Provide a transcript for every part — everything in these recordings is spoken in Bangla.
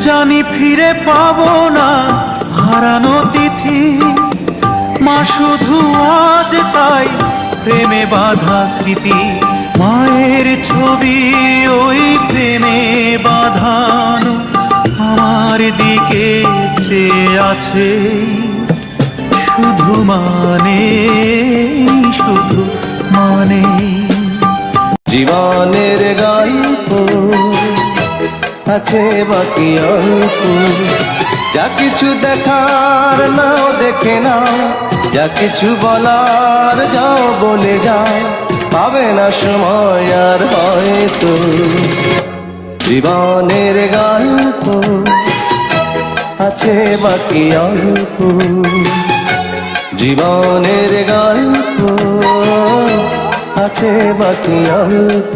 জানি ফিরে পাবো না হারানো তিথি, মা শুধু আজ তাই প্রেমে বাঁধা স্মৃতি। মায়ের ছবি ওই প্রেমে বাঁধানো আমার দিকে চেয়ে আছে, শুধু মানে, শুধু মানে। জীবনের গল্প আছে বাকি অল্প, যা কিছু দেখার নাও দেখে নাও, যা কিছু বলার যাও বলে যাও, পাবে না সময় আর হয়তো। জীবনের গল্প আছে বাকি অল্প, জীবনের গল্প আছে বাকি অল্প।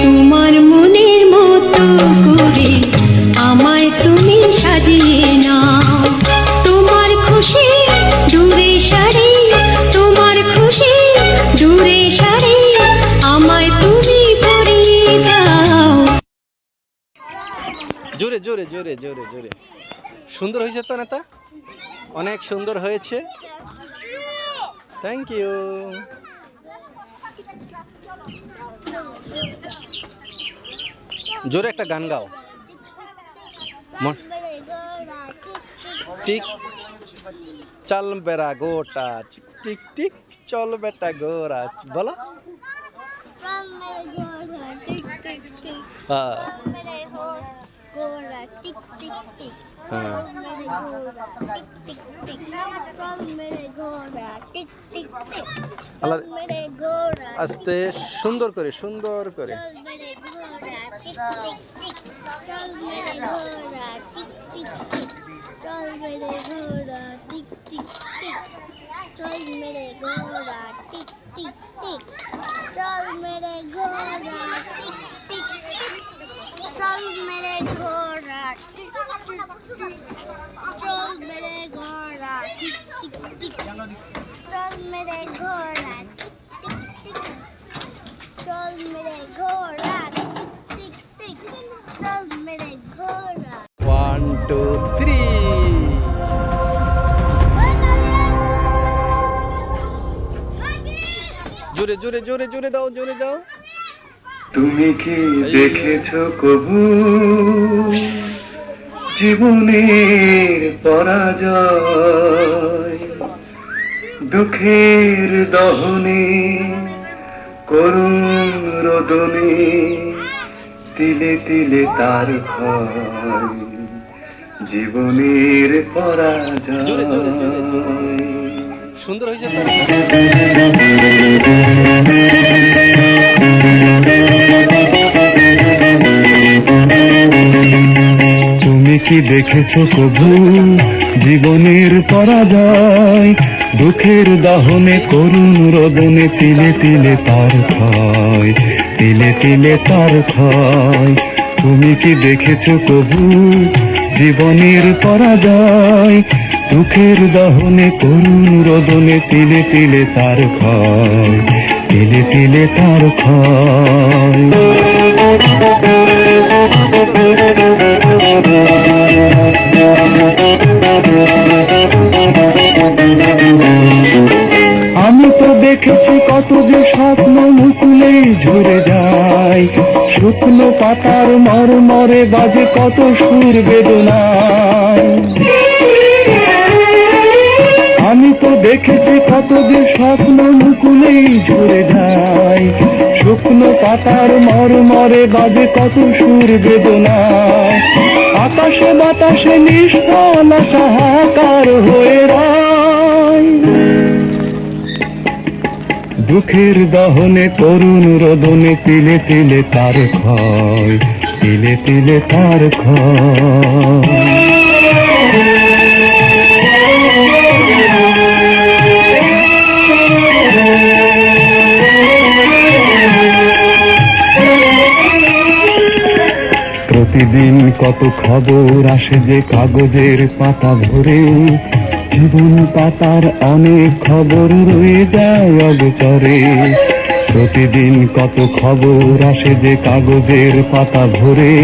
তোমার মনের মতো করে আমায় তুমি সাজিয়ে নাও, তোমার খুশি দূরে সারি, তোমার খুশি দূরে সারি, আমায় তুমি পরিয়ে দাও। জোরে জোরে জোরে জোরে জোরে। সুন্দর হয়েছে তো নেতা, অনেক সুন্দর হয়েছে, থ্যাংক ইউ। জোরে একটা গান গাও। টিক চল বেড়া গোটা, টিক টিক চল বেটা গোরা, বলো। হ্যাঁ আস্তে সুন্দর করে, সুন্দর করে। One, two, three. জোরে জোরে জোরে জোরে দাও, জোরে দাও। তুমি কি দেখেছো কবু জীবনের পরাজয়, দুঃখের দহনে করুণ রোদনে, তিলে তিলে তার ক্ষয়, জীবনের পরাজয়। জোরে জোরে জোরে জোরে। সুন্দর হয়েছে তো। তুমি কি দেখেছো কবু জীবনের পরাজয়, দুঃখের দহনে করুণ রোদনে, তিলে তিলে তার ক্ষয়, তিলে তিলে তার ক্ষয়। তুমি কি দেখেছো কবু জীবনের পরাজয়, দুঃখের দহনে করুণ রোদনে, তিলে তিলে তার ক্ষয়, তিলে তিলে তার ক্ষয়। আমি তো দেখেছি কত যে স্বপ্ন মুকুলেই ঝরে যায়, শুকনো পাতার মরমরে বাজে কত সুর বেদনায়। আমি তো দেখেছি কত যে স্বপ্ন মুকুলেই ঝরে যায়, শুকনো পাতার মরমরে বাজে কত সুর বেদনায়। আকাশে বাতাসে নিষ্ফল হাহাকার হয়ে রয়, দুঃখের দহনে করুণ রোদনে, তিলে তিলে তার ক্ষয়, তিলে তিলে তার ক্ষয়। প্রতিদিন কত খবর আসে যে কাগজের পাতা ভরে, জীবন পাতার অনেক খবর রয়ে যায় অগোচরে। প্রতিদিন কত খবর আসে যে কাগজের পাতা ভরে,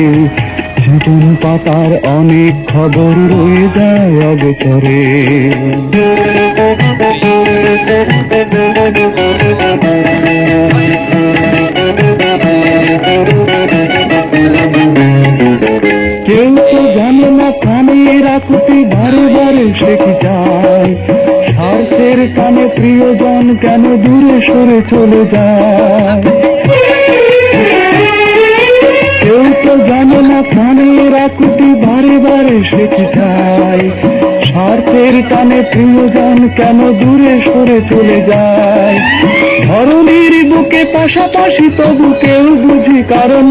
জীবন পাতার অনেক খবর রয়ে যায় অগোচরে। কেউ তো জানে না প্রাণের আকুতি বারে বারে সে কি যায়, স্বার্থের টানে প্রিয়জন কেন দূরে সরে চলে যায়। কেউ তো জানে না প্রাণের আকুতি বারে বারে সে কি যায়, স্বার্থের টানে প্রিয়জন কেন দূরে সরে চলে যায়। ধরনীর বুকে পাশাপাশি তবু কেউ বুঝি কারণ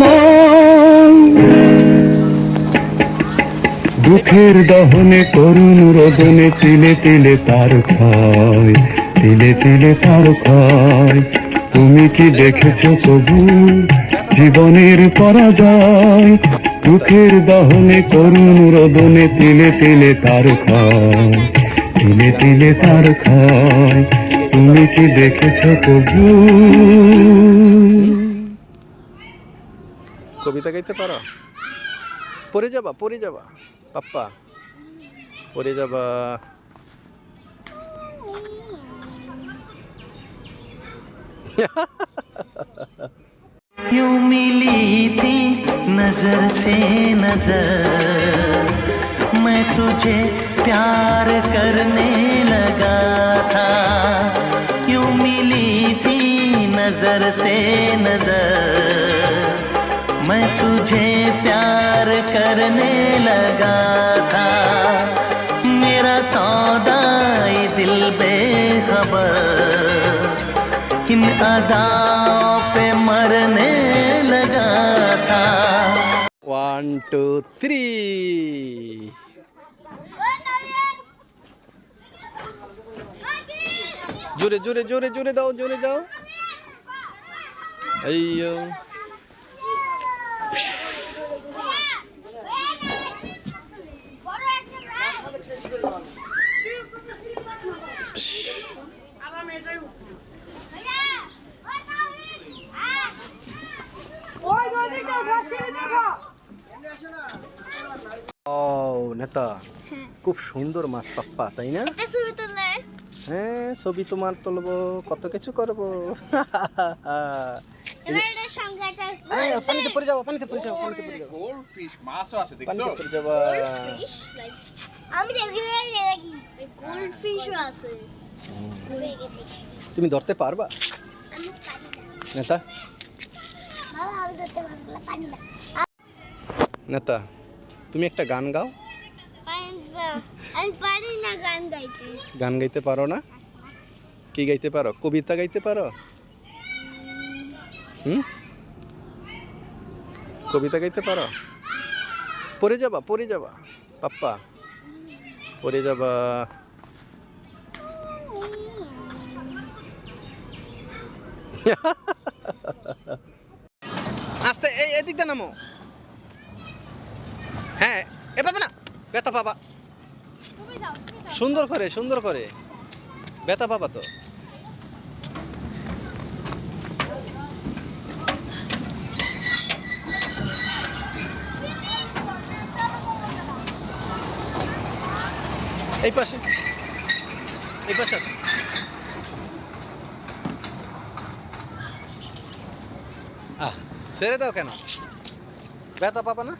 দুঃখের দহনে করুণ রোদনে তিলে তিলে তার ক্ষয়, তিলে তিলে তার ক্ষয়। তুমি কি দেখেছো তবু জীবনের পরাজয়? দুঃখের দহনে করুণ রোদনে তিলে তিলে তার ক্ষয়, তিলে তিলে তার ক্ষয়। তুমি কি দেখেছো তবু? কবিতা গাইতে পারো? পড়ে যাবা, পড়ে যাবা পাপ্পা, পড়ে যাবা। यूं मिली थी नजर से नजर, मैं तुझे प्यार करने लगा था। यूं मिली थी नजर से नजर, मैं तुझे प्यार करने लगा था। मेरा सौदा ये दिल बेखबर, इन अदाओं पे मरने लगा था। 1 2 3 জোরে জোরে জোরে জোরে দাও, জোরে দাও। আইয়ো ও নেতা, খুব সুন্দর মাছ পাপ্পা, তাই না? হ্যাঁ, ছবি তোমার তুলবো, কত কিছু করবো। পানিতে পড়ে যাবো, পানিতে পড়ে যাবো, পানিতে পড়ে যাবো। গোল্ডফিশ মাছও আছে দেখছো? পানিতে পড়ে যাবা। আমি দেখি নাকি গোল্ডফিশও আছে। তুমি ধরতে পারবা নেতা? বাবা আমি ধরতে পারবো না, পানি না। নেতা, তুমি একটা গান গাও। আমি পারি না গান গাইতে। গান গাইতে পারো না? কি গাইতে পারো? কবিতা গাইতে পারো? কবিতা গাইতে পারো? পড়ে যাবা, পড়ে যাবা পাপ্পা, পড়ে যাবা। আস্তে, এই এদিক দিয়ে নামো। হ্যাঁ, এ পাবে না, ব্যথা পাবা। সুন্দর করে, সুন্দর করে, ব্যথা পাবা তো। এই পাশে, এই পাশে আসো। ছেড়ে দাও কেন? ব্যথা পাবা না?